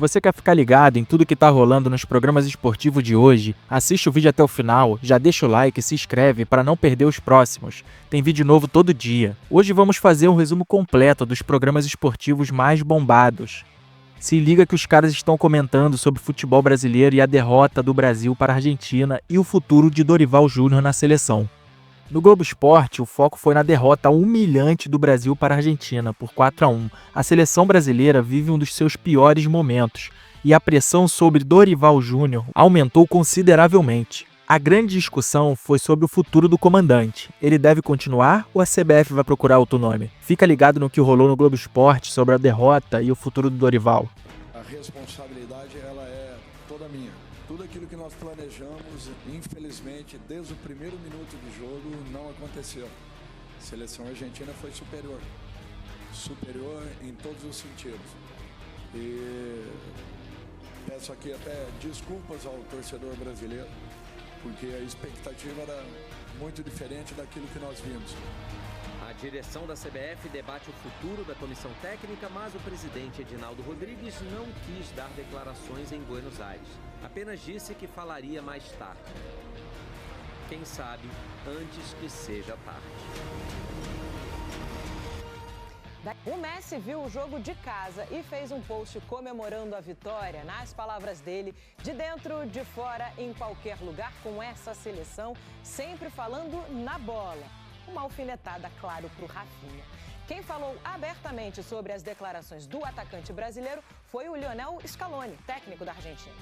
você quer ficar ligado em tudo que tá rolando nos programas esportivos de hoje, assiste o vídeo até o final, já deixa o like e se inscreve para não perder os próximos. Tem vídeo novo todo dia. Hoje vamos fazer um resumo completo dos programas esportivos mais bombados. Se liga que os caras estão comentando sobre o futebol brasileiro e a derrota do Brasil para a Argentina e o futuro de Dorival Júnior na seleção. No Globo Esporte, o foco foi na derrota humilhante do Brasil para a Argentina, por 4-1. A seleção brasileira vive um dos seus piores momentos, e a pressão sobre Dorival Júnior aumentou consideravelmente. A grande discussão foi sobre o futuro do comandante. Ele deve continuar ou a CBF vai procurar outro nome? Fica ligado no que rolou no Globo Esporte sobre a derrota e o futuro do Dorival. A responsabilidade ela é toda minha. Tudo aquilo que nós planejamos, infelizmente, desde o primeiro minuto do jogo, não aconteceu. A seleção argentina foi superior. Superior em todos os sentidos. E peço aqui até desculpas ao torcedor brasileiro, porque a expectativa era muito diferente daquilo que nós vimos. A direção da CBF debate o futuro da comissão técnica, mas o presidente Edinaldo Rodrigues não quis dar declarações em Buenos Aires. Apenas disse que falaria mais tarde. Quem sabe, antes que seja tarde. O Messi viu o jogo de casa e fez um post comemorando a vitória. Nas palavras dele, de dentro, de fora, em qualquer lugar com essa seleção, sempre falando na bola. Uma alfinetada, claro, para o Rafinha. Quem falou abertamente sobre as declarações do atacante brasileiro foi o Lionel Scaloni, técnico da Argentina.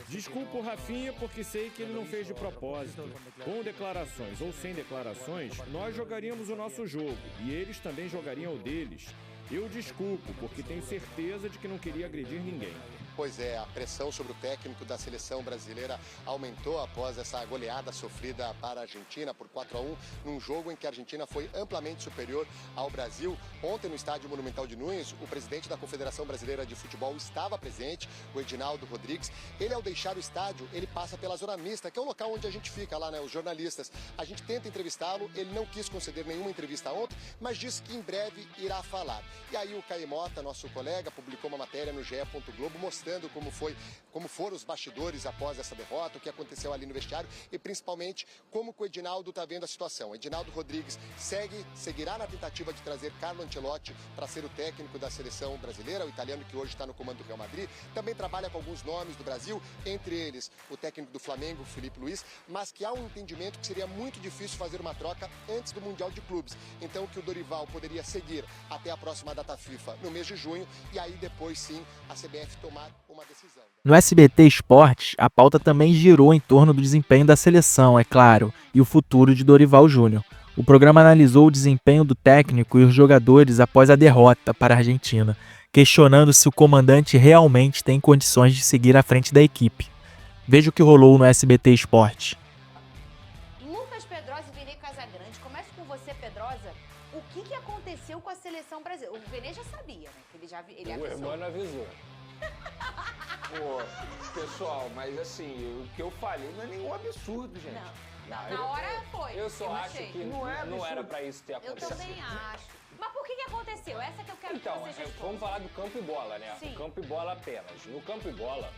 Desculpo o Rafinha porque sei que ele não fez de propósito. Com declarações ou sem declarações, nós jogaríamos o nosso jogo e eles também jogariam o deles. Eu desculpo porque tenho certeza de que não queria agredir ninguém. Pois é, a pressão sobre o técnico da seleção brasileira aumentou após essa goleada sofrida para a Argentina por 4-1, num jogo em que a Argentina foi amplamente superior ao Brasil. Ontem, no estádio Monumental de Nunes, o presidente da Confederação Brasileira de Futebol estava presente, o Edinaldo Rodrigues. Ele, ao deixar o estádio, ele passa pela zona mista, que é o local onde a gente fica lá, né, os jornalistas. A gente tenta entrevistá-lo, ele não quis conceder nenhuma entrevista ontem, mas disse que em breve irá falar. E aí o Caemota, nosso colega, publicou uma matéria no GE. Globo mostrando como foram os bastidores após essa derrota, o que aconteceu ali no vestiário e principalmente como o Edinaldo está vendo a situação. Edinaldo Rodrigues seguirá na tentativa de trazer Carlo Ancelotti para ser o técnico da seleção brasileira, o italiano que hoje está no comando do Real Madrid. Também trabalha com alguns nomes do Brasil, entre eles o técnico do Flamengo, Felipe Luiz, mas que há um entendimento que seria muito difícil fazer uma troca antes do Mundial de Clubes. Então que o Dorival poderia seguir até a próxima data FIFA no mês de junho e aí depois sim a CBF tomar uma decisão. No SBT Esportes, a pauta também girou em torno do desempenho da seleção, é claro, e o futuro de Dorival Júnior. O programa analisou o desempenho do técnico e os jogadores após a derrota para a Argentina, questionando se o comandante realmente tem condições de seguir à frente da equipe. Veja o que rolou no SBT Esportes. Lucas Pedrosa e Vene Casagrande, começo com você, Pedrosa. O que aconteceu com a seleção brasileira? O Vene já sabia, né? Que ele avisou. O irmão avisou. Pô, pessoal, mas assim, o que eu falei não é nenhum absurdo, gente. Na hora foi. Eu só acho que não era pra isso ter acontecido. Eu também acho. Mas por que aconteceu? Essa que eu quero que vocês respondam. Vamos falar do campo e bola, né? Sim. O campo e bola apenas. No campo e bola,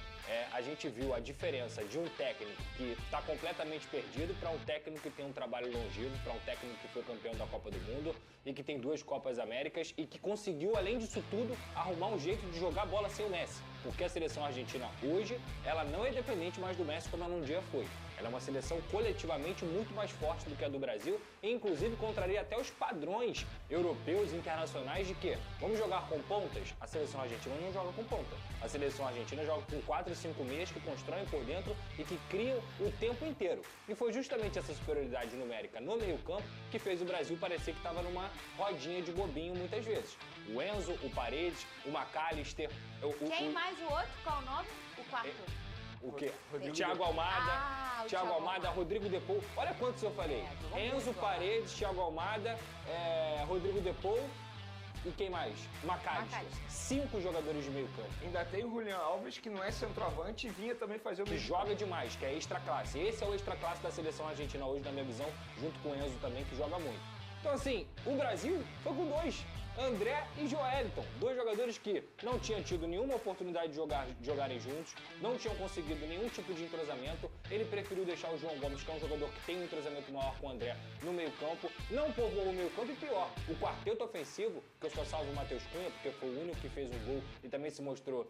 a gente viu a diferença de um técnico que está completamente perdido para um técnico que tem um trabalho longevo, para um técnico que foi campeão da Copa do Mundo e que tem 2 Copas Américas e que conseguiu, além disso tudo, arrumar um jeito de jogar bola sem o Messi. Porque a seleção argentina hoje, ela não é dependente mais do Messi como ela um dia foi. Ela é uma seleção coletivamente muito mais forte do que a do Brasil e inclusive contraria até os padrões europeus e internacionais de que vamos jogar com pontas? A seleção argentina não joga com ponta. A seleção argentina joga com 4 e 5 meias que constroem por dentro e que criam o tempo inteiro. E foi justamente essa superioridade numérica no meio-campo que fez o Brasil parecer que estava numa rodinha de bobinho muitas vezes. O Enzo, o Paredes, o McAllister... Quem mais o outro? Qual o nome? O quarto. O quê? Thiago Almada, Thiago Almada, Rodrigo Depou. Olha quantos eu falei. Enzo, Paredes, Thiago Almada, Rodrigo Depou e quem mais? McAllister. 5 jogadores de meio campo. Ainda tem o Julián Alves, que não é centroavante e vinha também fazer o que meio joga demais, que é extra classe. Esse é o extra classe da seleção argentina hoje, na minha visão, junto com o Enzo também, que joga muito. Então assim, o Brasil foi com 2. André e Joeliton, dois jogadores que não tinham tido nenhuma oportunidade de jogarem juntos, não tinham conseguido nenhum tipo de entrosamento. Ele preferiu deixar o João Gomes, que é um jogador que tem um entrosamento maior com o André, no meio-campo. Não povoou o meio-campo e pior, o quarteto ofensivo, que eu só salvo o Matheus Cunha, porque foi o único que fez um gol e também se mostrou,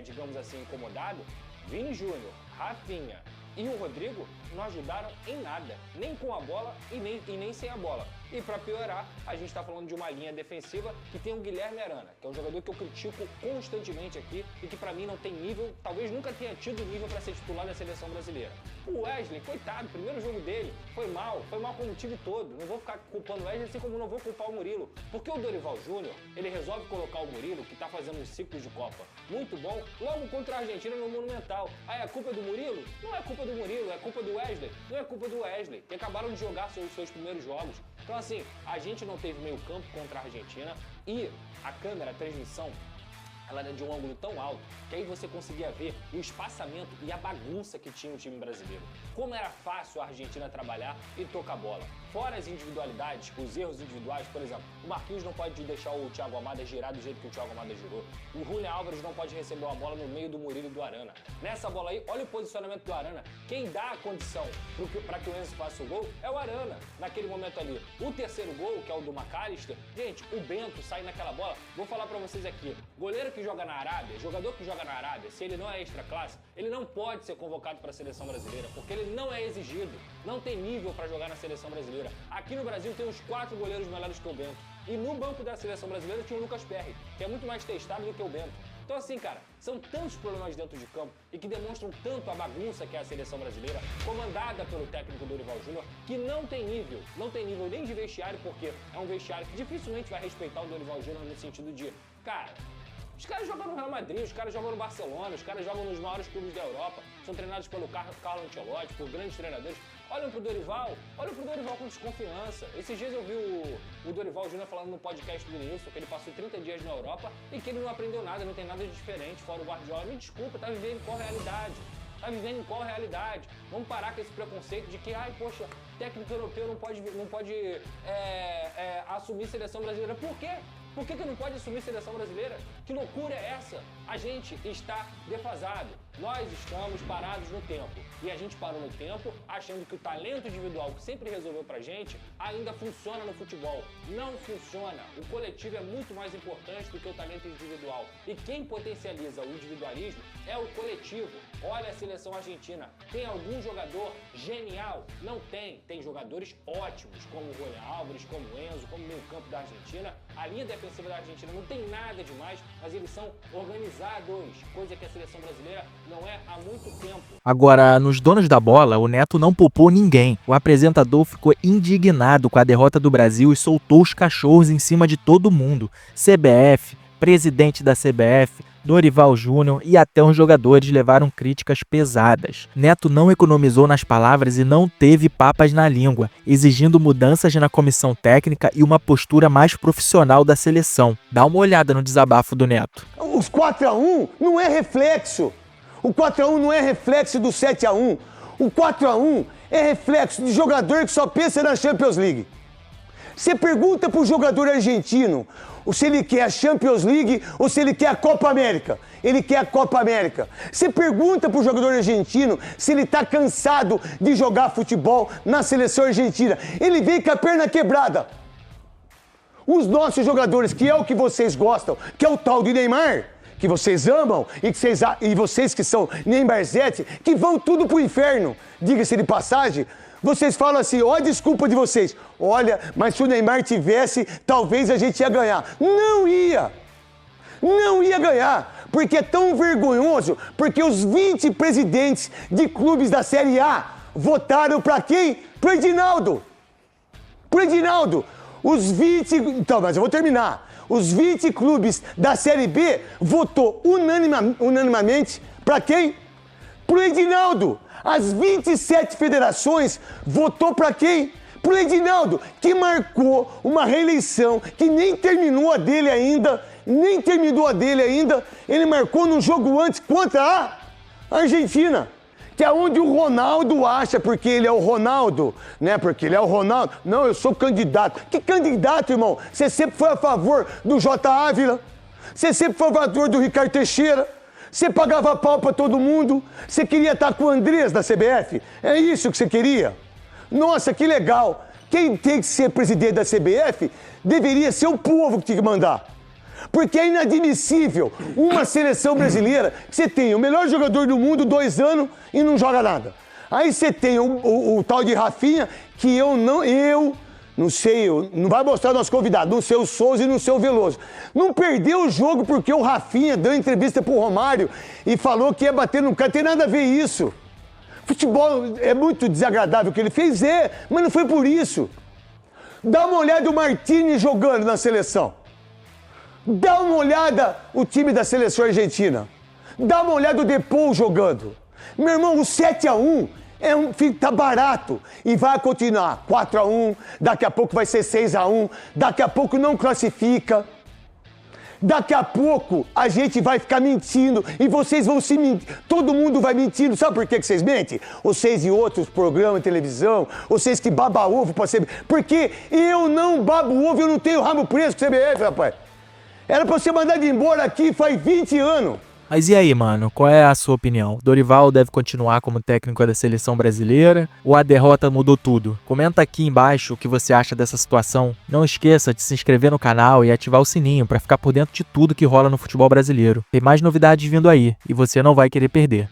digamos assim, incomodado. Vini Júnior, Rafinha e o Rodrigo não ajudaram em nada, nem com a bola e nem sem a bola. E para piorar, a gente está falando de uma linha defensiva que tem o Guilherme Arana, que é um jogador que eu critico constantemente aqui e que para mim não tem nível, talvez nunca tenha tido nível para ser titular da seleção brasileira. O Wesley, coitado, primeiro jogo dele, foi mal como o time todo. Não vou ficar culpando o Wesley, assim como não vou culpar o Murilo. Porque o Dorival Júnior, ele resolve colocar o Murilo, que está fazendo uns ciclos de Copa muito bom, logo contra a Argentina no Monumental. Aí a culpa é do Murilo? Não é culpa do Murilo, é culpa do Wesley. Não é culpa do Wesley, que acabaram de jogar seus primeiros jogos. Então assim, a gente não teve meio campo contra a Argentina e a câmera, a transmissão, ela era de um ângulo tão alto que aí você conseguia ver o espaçamento e a bagunça que tinha o time brasileiro. Como era fácil a Argentina trabalhar e tocar a bola. Fora as individualidades, os erros individuais, por exemplo, o Marquinhos não pode deixar o Thiago Almada girar do jeito que o Thiago Almada girou. O Julián Álvares não pode receber uma bola no meio do Murilo e do Arana. Nessa bola aí, olha o posicionamento do Arana. Quem dá a condição para que o Enzo faça o gol é o Arana, naquele momento ali. O terceiro gol, que é o do McAllister, gente, o Bento sai naquela bola. Vou falar para vocês aqui, goleiro que joga na Arábia, jogador que joga na Arábia, se ele não é extra classe, ele não pode ser convocado para a seleção brasileira, porque ele não é exigido, não tem nível para jogar na seleção brasileira. Aqui no Brasil tem uns 4 goleiros melhores que o Bento. E no banco da seleção brasileira tinha o Lucas Perry, que é muito mais testado do que o Bento. Então assim, cara, são tantos problemas dentro de campo e que demonstram tanto a bagunça que é a seleção brasileira, comandada pelo técnico Dorival Júnior, que não tem nível nem de vestiário, porque é um vestiário que dificilmente vai respeitar o Dorival Júnior no sentido de, cara, os caras jogam no Real Madrid, os caras jogam no Barcelona, os caras jogam nos maiores clubes da Europa, são treinados pelo Carlo Ancelotti, por grandes treinadores. Olham pro Dorival com desconfiança. Esses dias eu vi o Dorival Júnior falando no podcast do Nilson que ele passou 30 dias na Europa e que ele não aprendeu nada, não tem nada de diferente fora o Guardiola. Me desculpa, tá vivendo em qual realidade? Tá vivendo em qual realidade? Vamos parar com esse preconceito de que, poxa, técnico europeu não pode assumir seleção brasileira. Por quê? Por que não pode assumir seleção brasileira? Que loucura é essa? A gente está defasado. Nós estamos parados no tempo. E a gente parou no tempo achando que o talento individual que sempre resolveu pra gente ainda funciona no futebol. Não funciona. O coletivo é muito mais importante do que o talento individual. E quem potencializa o individualismo é o coletivo. Olha a seleção argentina. Tem algum jogador genial? Não tem. Tem jogadores ótimos, como o Julián Álvares, como o Enzo, como o meio-campo da Argentina. A linha defensiva da Argentina não tem nada demais, mas eles são organizados, coisa que a seleção brasileira não é há muito tempo. Agora, nos donos da bola, o Neto não poupou ninguém. O apresentador ficou indignado com a derrota do Brasil e soltou os cachorros em cima de todo mundo. CBF, presidente da CBF, Dorival Júnior e até os jogadores levaram críticas pesadas. Neto não economizou nas palavras e não teve papas na língua, exigindo mudanças na comissão técnica e uma postura mais profissional da seleção. Dá uma olhada no desabafo do Neto. Os 4-1 não é reflexo. O 4-1 não é reflexo do 7-1. O 4-1 é reflexo de jogador que só pensa na Champions League. Você pergunta pro jogador argentino se ele quer a Champions League ou se ele quer a Copa América. Ele quer a Copa América. Você pergunta pro jogador argentino se ele tá cansado de jogar futebol na seleção argentina. Ele vem com a perna quebrada. Os nossos jogadores, que é o que vocês gostam, que é o tal de Neymar, que vocês amam, e vocês que são Neymarzete, que vão tudo pro inferno, diga-se de passagem, vocês falam assim, ó, desculpa de vocês, olha, mas se o Neymar tivesse, talvez a gente ia ganhar. Não ia ganhar, porque é tão vergonhoso, porque os 20 presidentes de clubes da Série A votaram pra quem? Pro Edinaldo. Os 20, então, mas eu vou terminar. Os 20 clubes da Série B votou unanimamente para quem? Pro Edinaldo. As 27 federações votou para quem? Pro Edinaldo, que marcou uma reeleição que nem terminou a dele ainda. Ele marcou num jogo antes contra a Argentina. que é onde o Ronaldo acha, porque ele é o Ronaldo, né? Porque ele é o Ronaldo. Não, eu sou candidato. Que candidato, irmão? Você sempre foi a favor do J. Ávila, você sempre foi a favor do Ricardo Teixeira, você pagava pau pra todo mundo, você queria estar com o Andrés da CBF? É isso que você queria? Nossa, que legal. Quem tem que ser presidente da CBF deveria ser o povo que tinha que mandar. Porque é inadmissível uma seleção brasileira que você tem o melhor jogador do mundo 2 anos e não joga nada. Aí você tem o tal de Rafinha, que eu não sei, não vai mostrar o nosso convidado, não sei o Souza e não sei o Veloso. Não perdeu o jogo porque o Rafinha deu entrevista pro Romário e falou que ia bater no cara. Tem nada a ver isso. Futebol é muito desagradável o que ele fez, mas não foi por isso. Dá uma olhada o Martínez jogando na seleção. Dá uma olhada o time da seleção argentina. Dá uma olhada o Depou jogando. Meu irmão, o 7-1 tá barato e vai continuar 4-1, daqui a pouco vai ser 6-1, daqui a pouco não classifica. Daqui a pouco a gente vai ficar mentindo e vocês vão se mentir. Todo mundo vai mentindo. Sabe por que vocês mentem? Vocês e outros programas de televisão, vocês que babam ovo pra CBF. Porque eu não babo ovo, eu não tenho rabo preso com CBF, rapaz. Era pra você mandar de embora aqui faz 20 anos. Mas e aí, mano, qual é a sua opinião? Dorival deve continuar como técnico da seleção brasileira ou a derrota mudou tudo? Comenta aqui embaixo o que você acha dessa situação. Não esqueça de se inscrever no canal e ativar o sininho para ficar por dentro de tudo que rola no futebol brasileiro. Tem mais novidades vindo aí e você não vai querer perder.